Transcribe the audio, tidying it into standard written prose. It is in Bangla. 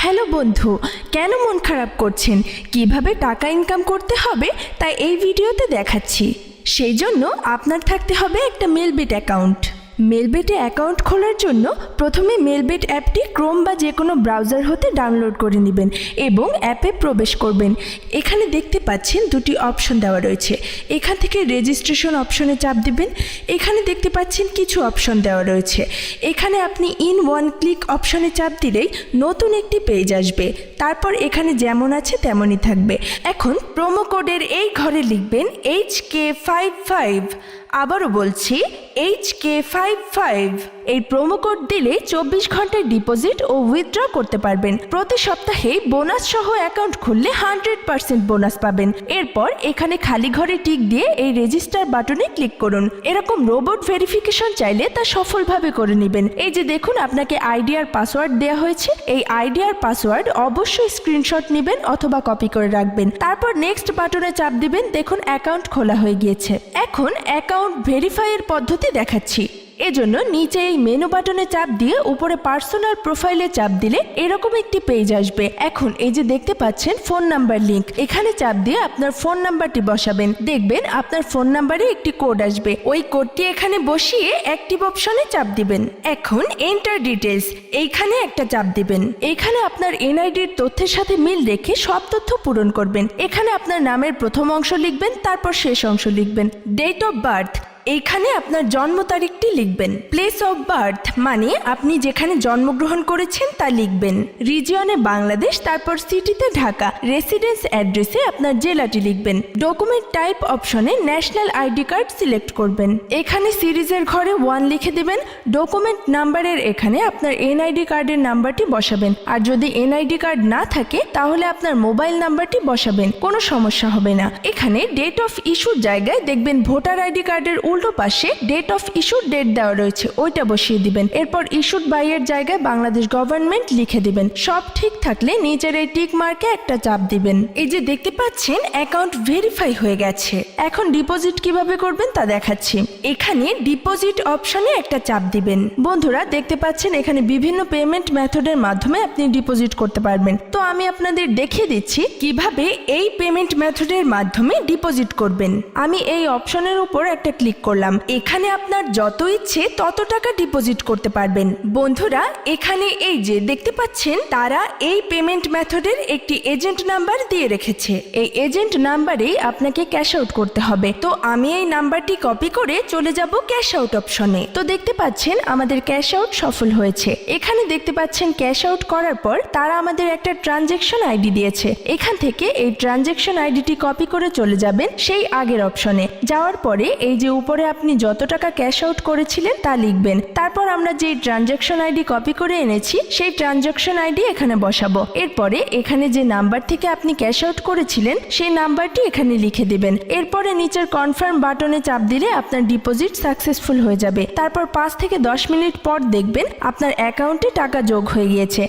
হ্যালো বন্ধু, কেন মন খারাপ করছেন? কিভাবে টাকা ইনকাম করতে হবে তাই এই ভিডিওতে দেখাচ্ছি। সেই জন্য আপনার থাকতে হবে একটা মেলবিট অ্যাকাউন্ট। মেলবিটে অ্যাকাউন্ট খোলার জন্য প্রথমে মেলবিট অ্যাপটি ক্রোম বা যে কোনো ব্রাউজার হতে ডাউনলোড করে নেবেন এবং অ্যাপে প্রবেশ করবেন। এখানে দেখতে পাচ্ছেন দুটি অপশন দেওয়া রয়েছে। এখান থেকে রেজিস্ট্রেশন অপশনে চাপ দিবেন। এখানে দেখতে পাচ্ছেন কিছু অপশন দেওয়া রয়েছে। এখানে আপনি ইন ওয়ান ক্লিক অপশনে চাপ দিলেই নতুন একটি পেজ আসবে। তারপর এখানে যেমন আছে তেমনই থাকবে। এখন প্রোমো কোডের এই ঘরে লিখবেন HK55। আবারও বলছি HK55। এই প্রোমো কোড দিলে 24 ঘন্টায় ডিপোজিট ও উইথড্র করতে পারবেন। প্রতি সপ্তাহে বোনাস সহ অ্যাকাউন্ট খুললে 100% বোনাস পাবেন। এরপর এখানে খালি ঘরে টিক দিয়ে এই রেজিস্টার বাটনে ক্লিক করুন। এরকম রোবট ভেরিফিকেশন চাইলে তা সফলভাবে করে নেবেন। এই যে দেখুন, আপনাকে আইডি আর পাসওয়ার্ড দেওয়া হয়েছে। এই আইডি আর পাসওয়ার্ড অবশ্যই স্ক্রিনশট নেবেন অথবা কপি করে রাখবেন। তারপর নেক্সট বাটনে চাপ দিবেন। দেখুন অ্যাকাউন্ট খোলা হয়ে গিয়েছে। এখন অ্যাকাউন্ট ভেরিফাইয়ের পদ্ধতি দেখাচ্ছি। এজন্য নিচে এই মেনু বাটনে চাপ দিয়ে উপরে পার্সোনাল প্রোফাইলে চাপ দিলে এরকম একটি পেজ আসবে। এখন এই যে দেখতে পাচ্ছেন ফোন নাম্বার লিংক, এখানে চাপ দিয়ে আপনার ফোন নাম্বারটি বসাবেন। দেখবেন আপনার ফোন নাম্বারে একটি কোড আসবে। ওই কোডটি এখানে বসিয়ে অ্যাক্টিভ অপশনে চাপ দিবেন। এখন এন্টার ডিটেলস, এইখানে একটা চাপ দিবেন। এখানে আপনার এনআইডির তথ্যের সাথে মিল রেখে সব তথ্য পূরণ করবেন। এখানে আপনার নামের প্রথম অংশ লিখবেন, তারপর শেষ অংশ লিখবেন। ডেট অফ বার্থ, এইখানে আপনার জন্ম তারিখটি লিখবেন। প্লেস অফ বার্থ মানে আপনি যেখানে জন্মগ্রহণ করেছেন তা লিখবেন। রিজিয়নে বাংলাদেশ, তারপর সিটিতে ঢাকা। রেসিডেন্স অ্যাড্রেসে আপনার জেলাটি লিখবেন। ডকুমেন্ট টাইপ অপশনে ন্যাশনাল আইডি কার্ড সিলেক্ট করবেন। এখানে সিরিজের ঘরে 1 লিখে দেবেন। ডকুমেন্ট নাম্বারের এখানে আপনার এনআইডি কার্ডের নাম্বারটি বসাবেন। আর যদি এনআইডি কার্ড না থাকে তাহলে আপনার মোবাইল নাম্বারটি বসাবেন, কোনো সমস্যা হবে না। এখানে ডেট অফ ইস্যুর জায়গায় দেখবেন ভোটার আইডি কার্ডের উল্টো পাশে ডেট অফ ইস্যুর ডেট দেওয়া রয়েছে, ওইটা বসিয়ে দিবেন। এরপর ইস্যুড বাই এর জায়গায় বাংলাদেশ গভর্নমেন্ট লিখে দিবেন। সব ঠিক থাকলে নিচের এই টিক মার্কে একটা চাপ দিবেন। এই যে দেখতে পাচ্ছেন অ্যাকাউন্ট ভেরিফাই হয়ে গেছে। এখন ডিপোজিট কিভাবে করবেন তা দেখাচ্ছি। এখানে ডিপোজিট অপশনে একটা চাপ দিবেন। বন্ধুরা দেখতে পাচ্ছেন এখানে বিভিন্ন পেমেন্ট মেথডের মাধ্যমে আপনি ডিপোজিট করতে পারবেন। তো আমি আপনাদের দেখিয়ে দিচ্ছি কিভাবে এই পেমেন্ট মেথডের মাধ্যমে ডিপোজিট করবেন। আমি এই অপশনের উপর একটা ক্লিক করলাম। এখানে আপনার যত ইচ্ছে তত টাকা ডিপোজিট করতে পারবেন। বন্ধুরা এখানে এই যে দেখতে পাচ্ছেন তারা এই পেমেন্ট মেথডের একটি এজেন্ট নাম্বার দিয়ে রেখেছে। এই এজেন্ট নাম্বারেই আপনাকে ক্যাশ আউট করতে হবে। তো আমি এই নাম্বারটি কপি করে চলে যাব ক্যাশ আউট অপশনে। তো দেখতে পাচ্ছেন আমাদের ক্যাশ আউট সফল হয়েছে। এখানে দেখতে পাচ্ছেন ক্যাশ আউট করার পর তারা আমাদের একটা ট্রানজ্যাকশন আইডি দিয়েছে। এখান থেকে এই ট্রানজ্যাকশন আইডিটি কপি করে চলে যাবেন সেই আগের অপশনে। যাওয়ার পরে এই যে উপরে আপনি যত টাকা ক্যাশ আউট করেছিলেন তা লিখবেন। তারপর আমরা যে ট্রানজ্যাকশন আইডি কপি করে এনেছি সেই ট্রানজ্যাকশন আইডি এখানে বসাবো। এরপরে এখানে যে নাম্বার থেকে আপনি ক্যাশ আউট করেছিলেন সেই নাম্বারটি এখানে লিখে দিবেন। এরপরে নিচের কনফার্ম বাটনে চাপ দিলে আপনার ডিপোজিট সাকসেসফুল হয়ে যাবে। তারপর 5 থেকে 10 মিনিট পর দেখবেন আপনার অ্যাকাউন্টে টাকা যোগ হয়ে গিয়েছে।